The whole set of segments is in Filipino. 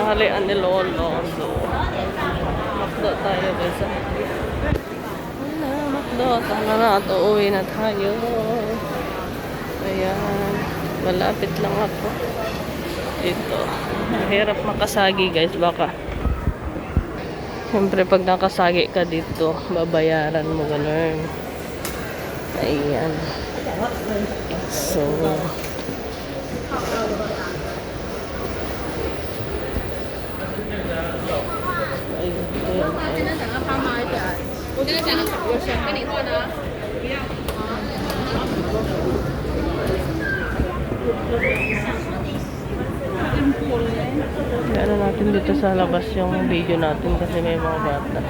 tanghalian ni Lolo. So, makdo tayo guys. Wala, makdo. Tama na ito. Uwi na tayo. Ayan. Malapit lang ako. Ito. Mahirap makasagi guys. Baka. Siyempre pag nakasagi ka dito, babayaran mo ganun. Ayan. So, ano natin dito sa labas yung video natin kasi may mga bata.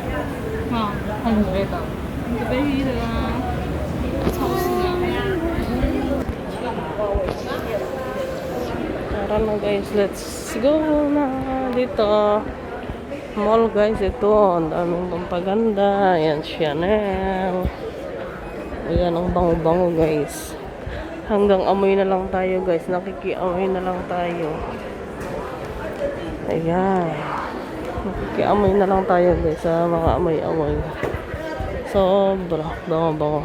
Tara na guys, let's go na dito. Mall guys, ito. Ang daming pampaganda. Ayan, Chanel. Ayan, ang bango-bango guys. Hanggang amoy na lang tayo guys. Nakikiamoy na lang tayo. Ayan. Nakikiamoy na lang tayo guys sa mga amoy-amoy. Sobra. Bango-bango.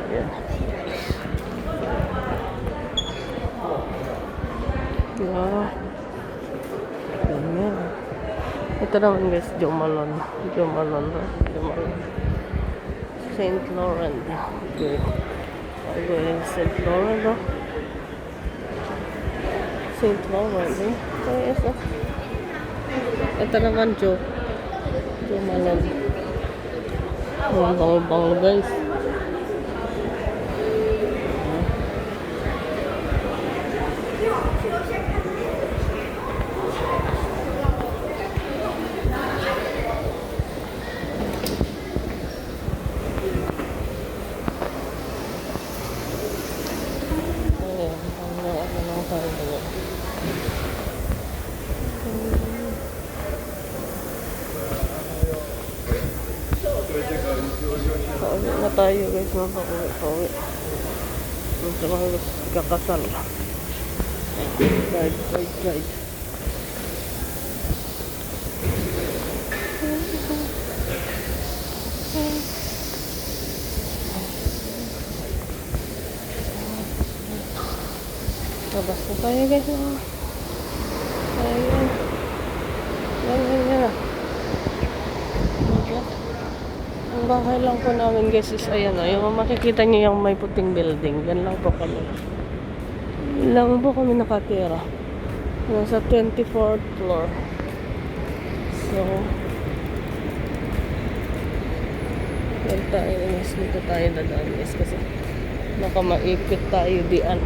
Ayan. Yeah. Ayan. Ito naman guys, Jomalon. Saint Laurent. Okay. Okay, Saint Laurent, no? Saint Laurent, eh? Okay, ito. Ito naman, Jomalon. Ang bango-bango guys. Pauwi na tayo guys, pauwi. Ito mga guys, kakasal. Guide. Labas na tayo guys. Ayan. Ang bahay lang po namin guys is ayan o. Yung makikita nyo yung may puting building. Yan lang po kami. Yan lang po kami nakatira. Nasa 24th floor. So, yan tayo. Dito tayo dadaan guys kasi baka maipit tayo diyan.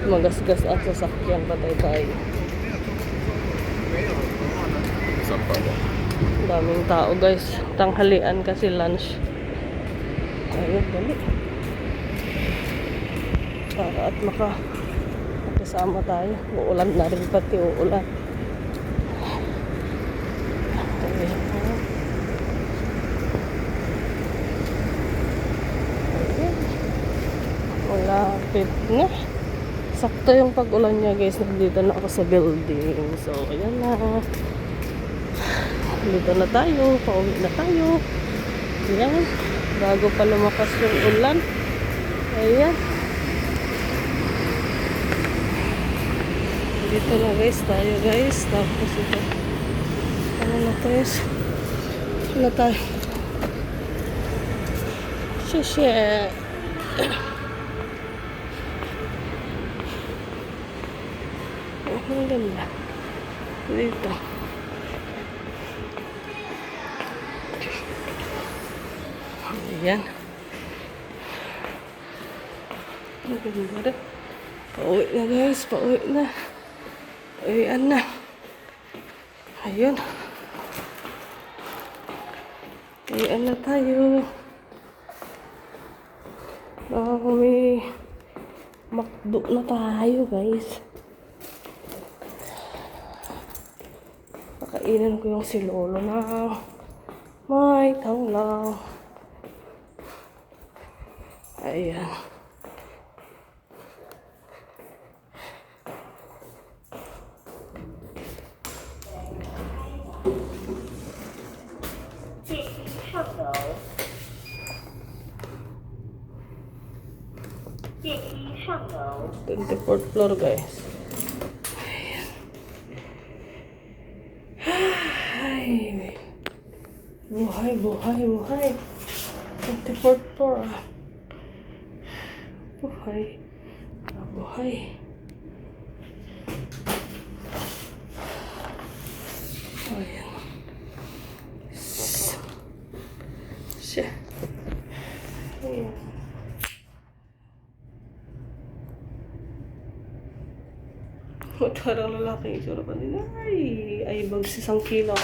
Magasgas ang sasakyan. Patay tayo. Daming tao guys. Tanghalian kasi lunch. Ayun, dali. Para at makasama tayo. Uulan na rin pati uulan. Ayun. Malapit na. Sakto yung pag-ulan niya guys. Nandito na ako sa building. So, ayan na. Dito na tayo, pauwi na tayo. Ayan, bago pa lumakas yung ulan. Ayan. Dito na guys, tayo guys. Tapos ito. Ano na guys? Ano na tayo? Shit. Ang ganda. Dito. Ayan. Ang ganda rin. Pauwi na guys. Pauwi na. Ayan na. Ayun. Ayan na tayo. May McDo na tayo guys. Pakainan ko yung si Lolo na may tanglaw. Ayan. 24th floor, guys. Ay, buhay, buhay, buhay. 24th floor, ah. Buhay. Buhay. Ayan. Siya. Ayan. Parang lalaki yung sura pa din. Ay, bags 1 kilo.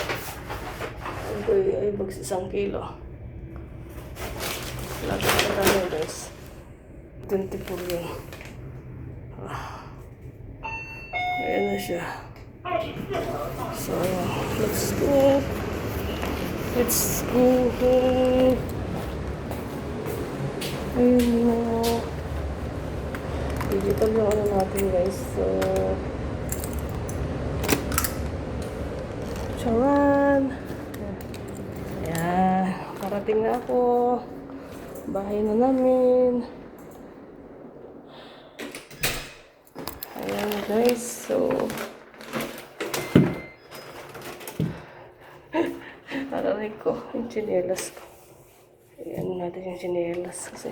Ay, bags 1 kilo. Lagi na tayo, guys. 24 yun. Ayan na siya. So, let's go. Let's go. Ayun na. Digital yung ano natin, guys. So, charan. Ayan. Parating na ako. Bahay na namin. Ayan, guys. So, araray ko yung chinelas ko. Ayan natin yung chinelas kasi.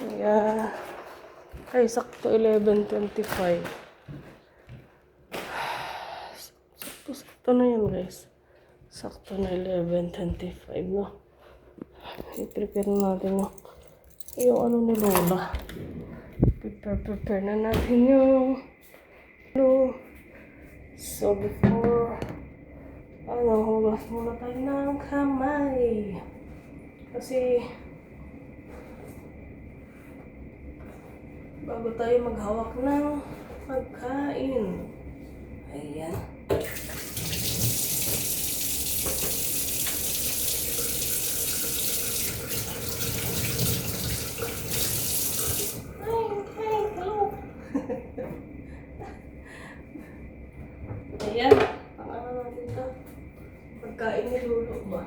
Ayan. Ay, sakto 11:25. Sakto na yun, guys. Sakto na 11:25, no? I-prepare natin yung ano ni Lola. Prepare na natin yung so before hugas muna tayo ng kamay kasi bago tayo maghawak ng pagkain. Ayan. Ayan, ang ano natin ito. Pagkain ni Lolo ba?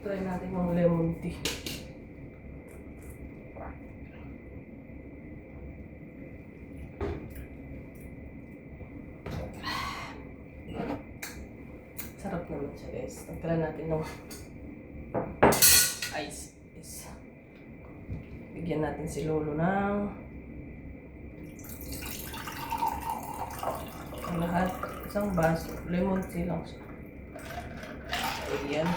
Try natin yung lemon tea. Sarap naman siya, guys. Tagtala natin ng ice. Bigyan natin si Lolo ng ang lahat. Isang baso. Lemon tea lang siya. Ayan.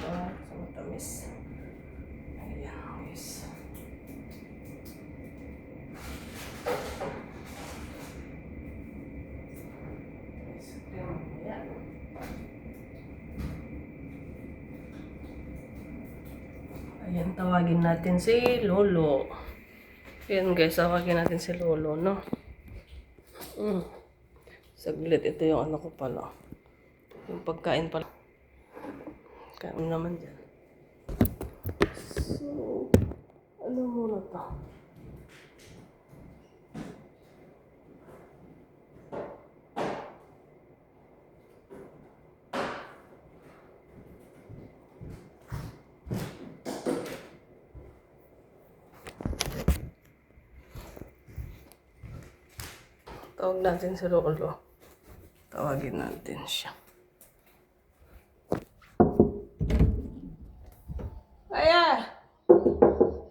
Sa matamis. Ayan, guys. Ayan, tawagin natin si Lolo. Ayan, guys, tawagin natin si Lolo, no? Saglit, ito yung ano ko pala. Yung pagkain pala. Kain naman dyan. So, ano muna to? Tawag natin si Lolo. Tawagin natin siya. Aya!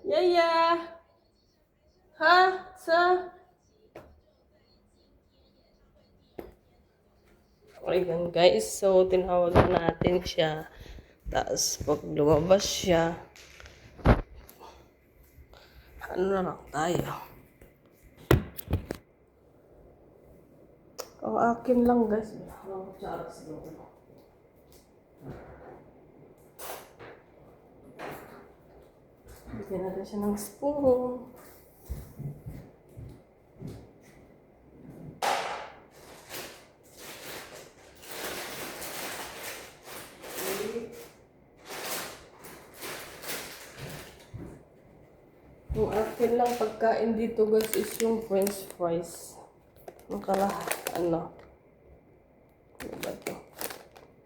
Yaya! Ha? Ayan, guys. So, tinawagan natin siya. Tapos, pag lumabas siya, Ano na lang tayo. Ang akin lang guys. Ang kutsara siguro. Bigyan natin siya ng spoon. Yung akin lang pagkain dito guys is yung french fries. Yung ano ba ito?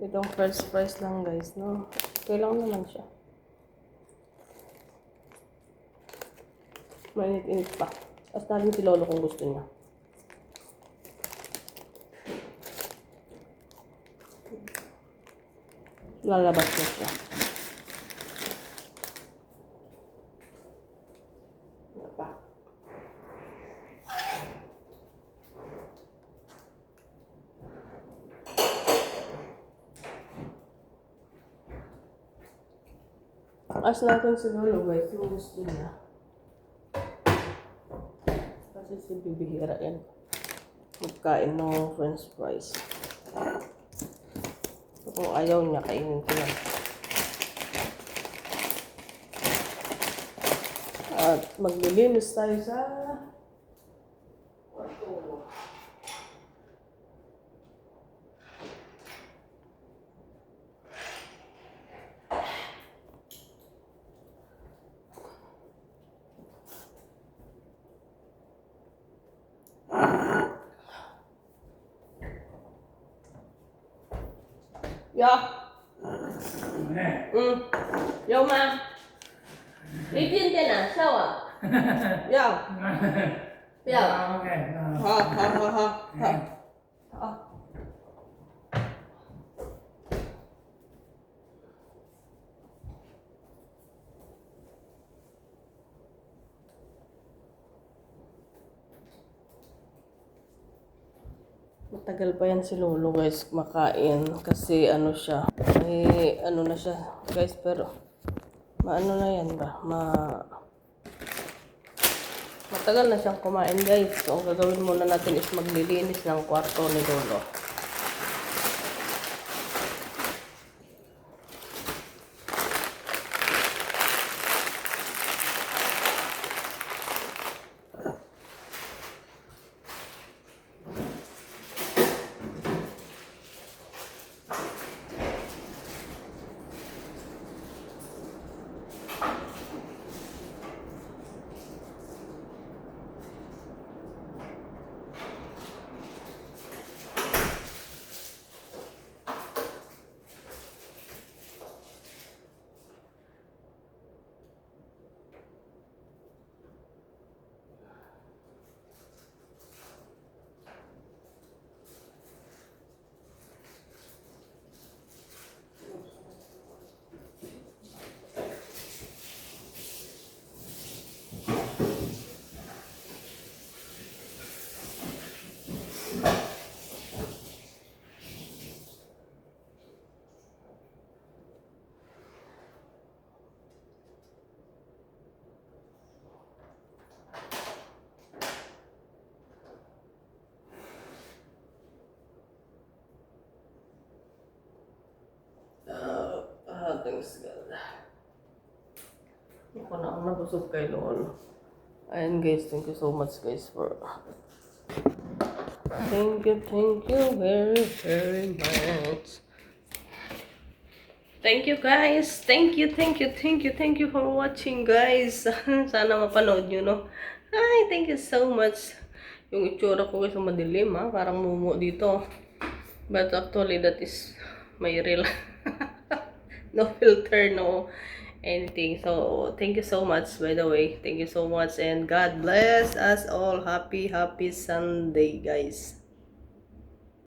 Itong french fries lang guys, no? Okay lang naman siya. Mainit-init pa. Basta rin si Lolo kung gusto niya. Lalabas na siya. Ask natin si Lolo guys kung gusto niya. Kasi si bibihira yan. Magkain ng french fries. So, kung ayaw niya, kainin ko yan. At maglilinis tayo sa kwarto. Ja. Yo ma. 你今天哪笑啊？要。要。好好好好好。Matagal pa yan si Lolo guys makain kasi ano siya, ano na siya guys, pero maano na yan ba, matagal na siyang kumain guys. So ang gagawin muna natin is maglilinis ng kwarto ni Lolo. Thanks God. Ako na ang nabusog kay Lolo. Ayan guys, thank you so much guys for thank you very very much. Thank you guys. Thank you for watching guys. Sana mapanood nyo, no? Ay, thank you so much. Yung itsura ko guys madilim ha, parang mumu dito. But actually that is my real no filter, no anything. So thank you so much by the way. Thank you so much and God bless us all. Happy Sunday guys.